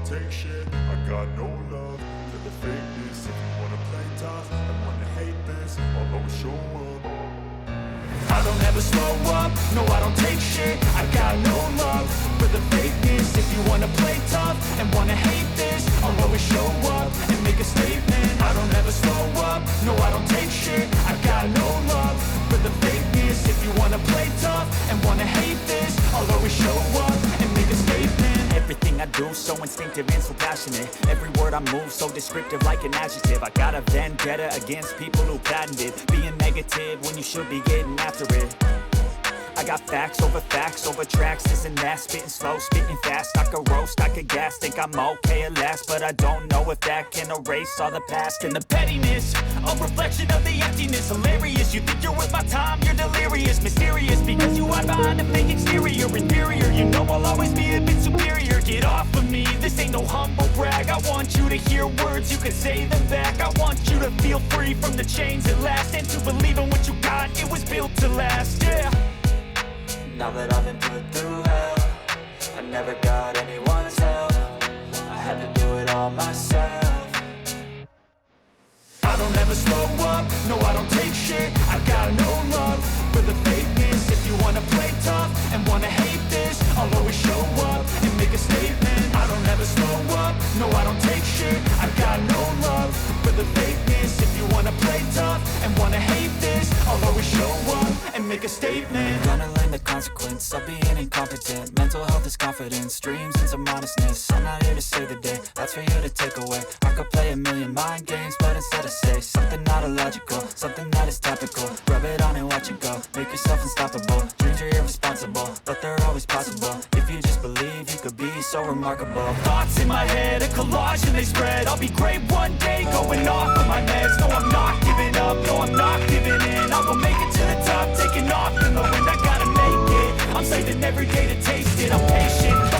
don't take shit. I got no love for the fakeness. If you wanna play tough and wanna hate this, I'll always show up. I don't ever slow up, no I don't take shit. I got no love for the fakeness. If you wanna play tough and wanna hate this, I'll always show up and make a statement. I don't ever slow up, no I don't take shit. I got no love for the fakeness. If you wanna play tough and wanna hate this, I'll always show up and make a statement. Everything I do so instinctive and so passionate. Every word I move so descriptive like an adjective. I got a vendetta against people who patented being negative when you should be getting after it. I got facts over tracks, this and that. Spitting slow, spitting fast. I could roast, I could gas. Think I'm okay at last, but I don't know if that can erase all the past. And the pettiness, a reflection of the emptiness. Hilarious, you think you're worth my time, you're delirious. Mysterious, because you hide behind a fake exterior. Inferior, you know I'll always be a bit superior. Get off of me, this ain't no humble brag. I want you to hear words, you can say them back. I want you to feel free from the chains at last, and to believe in what you got, it was built to last, yeah. Now that I've been put through hell, I never got anyone's help. I had to do it all myself. I don't ever slow up, no I don't take shit. I got no love for the fakeness. If you wanna play tough and wanna hate this, I'll always show up and make a statement. I don't ever slow up, no I don't take shit. I got no love for the fakeness. If you wanna play tough and wanna hate this, I'll always show up and make a statement. Gonna learn the consequence of being incompetent. Mental health is confidence, dreams and some honestness. I'm not here to save the day, that's for you to take away. I could play a million mind games, but instead I say something not illogical, something that is topical. Rub it on and watch it go, make yourself unstoppable. Dreams are irresponsible, but they're always possible. If you just believe, you could be so remarkable. Thoughts in my head, a collage and they spread. I'll be great one day, going off of my meds. No, I'm not giving up, no, I'm not giving in. I will make it to the top, taking off in the wind. I gotta make it, I'm saving every day to taste it. I'm patient,